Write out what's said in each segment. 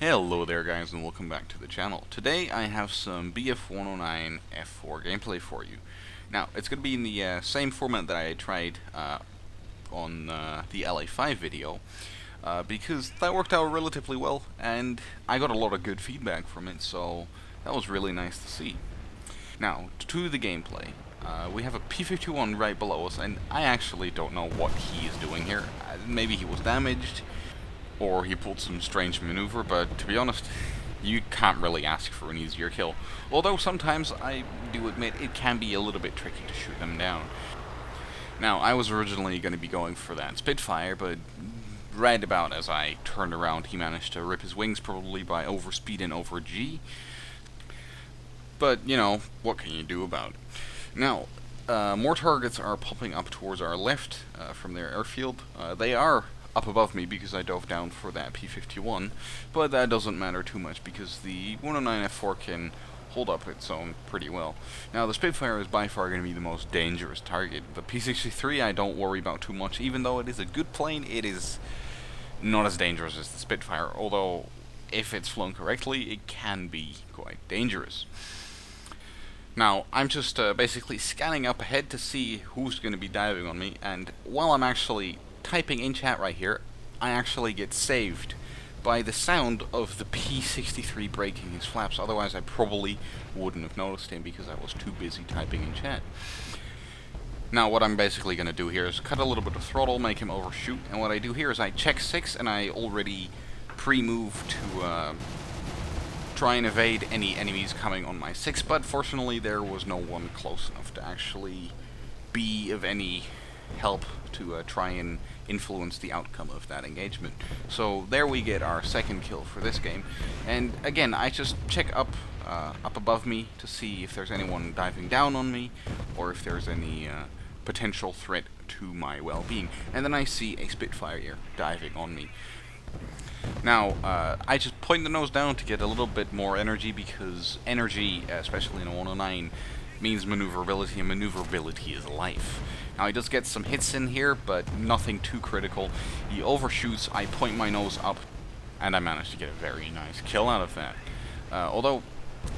Hello there guys and welcome back to the channel. Today I have some BF109 F4 gameplay for you. Now it's going to be in the same format that I tried on the LA5 video because that worked out relatively well and I got a lot of good feedback from it, so that was really nice to see. Now to the gameplay. We have a P-51 right below us and I actually don't know what he is doing here. Maybe he was damaged, or he pulled some strange maneuver, but to be honest, you can't really ask for an easier kill. Although sometimes, I do admit, it can be a little bit tricky to shoot them down. Now, I was originally going to be going for that Spitfire, but right about as I turned around, he managed to rip his wings, probably by overspeed and over G. But, you know, what can you do about it? Now, more targets are popping up towards our left from their airfield. They are up above me because I dove down for that P-51, but that doesn't matter too much because the 109 F4 can hold up its own pretty well. Now the Spitfire is by far going to be the most dangerous target. The P-63 I don't worry about too much, even though it is a good plane, it is not as dangerous as the Spitfire, although if it's flown correctly it can be quite dangerous. Now, I'm just basically scanning up ahead to see who's going to be diving on me, and while I'm actually typing in chat right here, I actually get saved by the sound of the P-63 breaking his flaps. Otherwise I probably wouldn't have noticed him because I was too busy typing in chat. Now what I'm basically going to do here is cut a little bit of throttle, make him overshoot, and what I do here is I check 6 and I already pre-move to try and evade any enemies coming on my 6, but fortunately there was no one close enough to actually be of any help to try and influence the outcome of that engagement. So there we get our second kill for this game, and again I just check up above me to see if there's anyone diving down on me or if there's any potential threat to my well-being, and then I see a Spitfire diving on me. Now, I just point the nose down to get a little bit more energy, because energy, especially in a 109, means maneuverability, and maneuverability is life. Now, he does get some hits in here, but nothing too critical. He overshoots, I point my nose up, and I managed to get a very nice kill out of that. Although,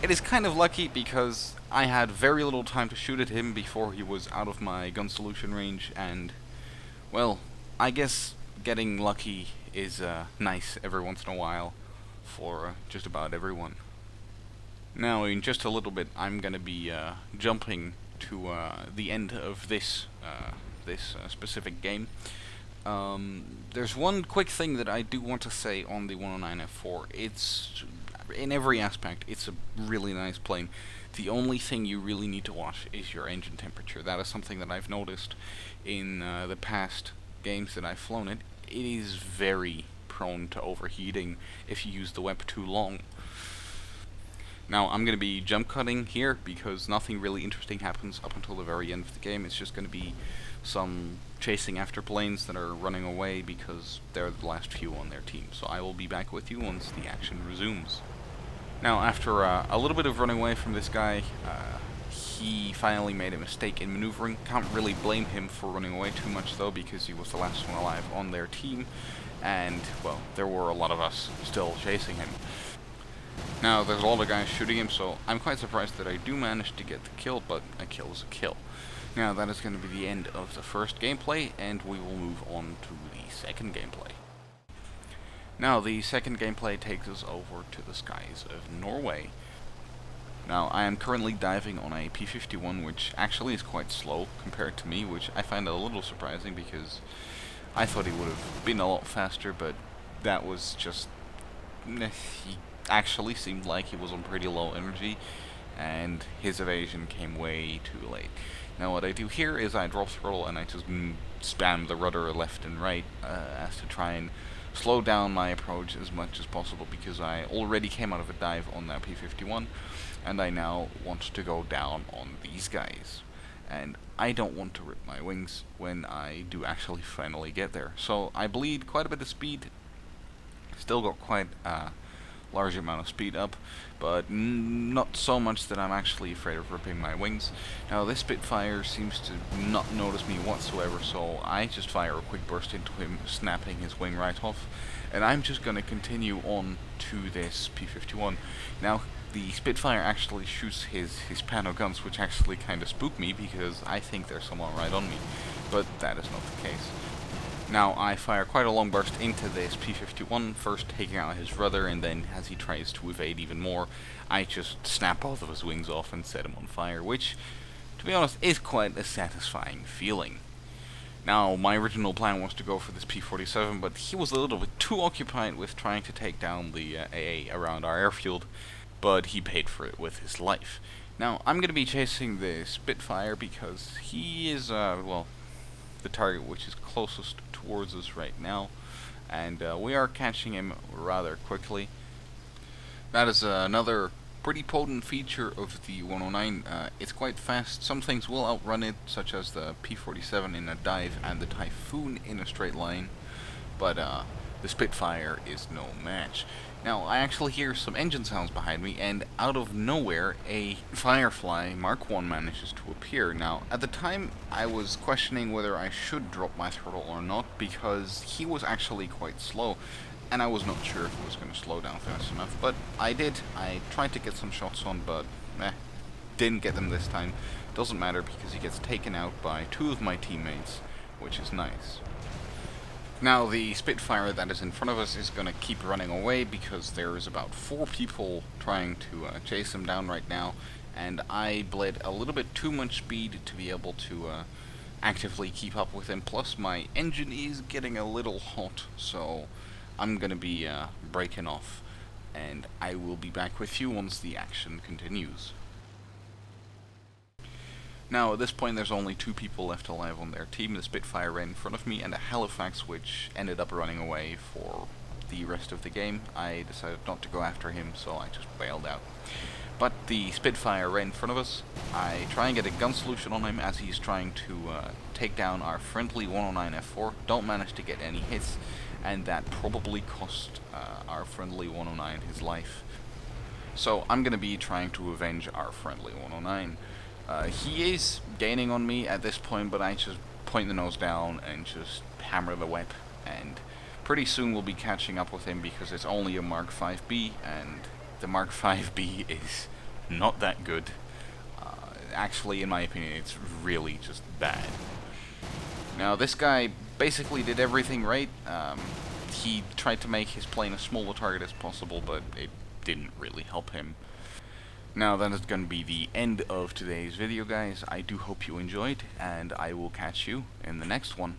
it is kind of lucky, because I had very little time to shoot at him before he was out of my gun solution range, and, well, I guess getting lucky is nice every once in a while for just about everyone. Now, in just a little bit, I'm going to be jumping to the end of this specific game. There's one quick thing that I do want to say on the 109 F4. It's, in every aspect, it's a really nice plane. The only thing you really need to watch is your engine temperature. That is something that I've noticed in the past games that I've flown it. It is very prone to overheating if you use the WEP too long. Now, I'm going to be jump cutting here because nothing really interesting happens up until the very end of the game. It's just going to be some chasing after planes that are running away because they're the last few on their team. So I will be back with you once the action resumes. Now, after a little bit of running away from this guy, he finally made a mistake in maneuvering. Can't really blame him for running away too much though, because he was the last one alive on their team, and, well, there were a lot of us still chasing him. Now, there's a lot of guys shooting him, so I'm quite surprised that I do manage to get the kill, but a kill is a kill. Now, that is going to be the end of the first gameplay, and we will move on to the second gameplay. Now, the second gameplay takes us over to the skies of Norway. Now, I am currently diving on a P-51, which actually is quite slow compared to me, which I find a little surprising because I thought he would have been a lot faster, but that was just... he actually seemed like he was on pretty low energy, and his evasion came way too late. Now, what I do here is I drop throttle and I just spam the rudder left and right as to try and slow down my approach as much as possible, because I already came out of a dive on that P-51, and I now want to go down on these guys. And I don't want to rip my wings when I do actually finally get there. So I bleed quite a bit of speed, still got quite a large amount of speed up, but not so much that I'm actually afraid of ripping my wings. Now this Spitfire seems to not notice me whatsoever, so I just fire a quick burst into him, snapping his wing right off, and I'm just going to continue on to this P-51. Now the Spitfire actually shoots his pano guns, which actually kind of spook me because I think there's someone right on me, but that is not the case. Now I fire quite a long burst into this P-51, first taking out his rudder, and then as he tries to evade even more, I just snap both of his wings off and set him on fire, which, to be honest, is quite a satisfying feeling. Now, my original plan was to go for this P-47, but he was a little bit too occupied with trying to take down the AA around our airfield, but he paid for it with his life. Now, I'm going to be chasing the Spitfire because he is, well, the target which is closest towards us right now, and we are catching him rather quickly. That is another pretty potent feature of the 109. It's quite fast. Some things will outrun it, such as the P-47 in a dive and the Typhoon in a straight line, but the Spitfire is no match. Now, I actually hear some engine sounds behind me, and out of nowhere, a Firefly Mark 1 manages to appear. Now, at the time, I was questioning whether I should drop my throttle or not, because he was actually quite slow, and I was not sure if he was going to slow down fast enough, but I did. I tried to get some shots on, but didn't get them this time. Doesn't matter, because he gets taken out by two of my teammates, which is nice. Now, the Spitfire that is in front of us is going to keep running away because there is about 4 people trying to chase him down right now, and I bled a little bit too much speed to be able to actively keep up with him, plus my engine is getting a little hot, so I'm going to be breaking off, and I will be back with you once the action continues. Now, at this point, there's only 2 people left alive on their team. The Spitfire ran in front of me, and a Halifax, which ended up running away for the rest of the game. I decided not to go after him, so I just bailed out. But the Spitfire ran in front of us. I try and get a gun solution on him as he's trying to take down our friendly 109 F-4. Don't manage to get any hits, and that probably cost our friendly 109 his life. So I'm going to be trying to avenge our friendly 109. He is gaining on me at this point, but I just point the nose down and just hammer the whip, and pretty soon we'll be catching up with him because it's only a Mark 5B, and the Mark 5B is not that good. Actually, in my opinion, it's really just bad. Now, this guy basically did everything right. He tried to make his plane as small a target as possible, but it didn't really help him. Now, that is going to be the end of today's video, guys. I do hope you enjoyed, and I will catch you in the next one.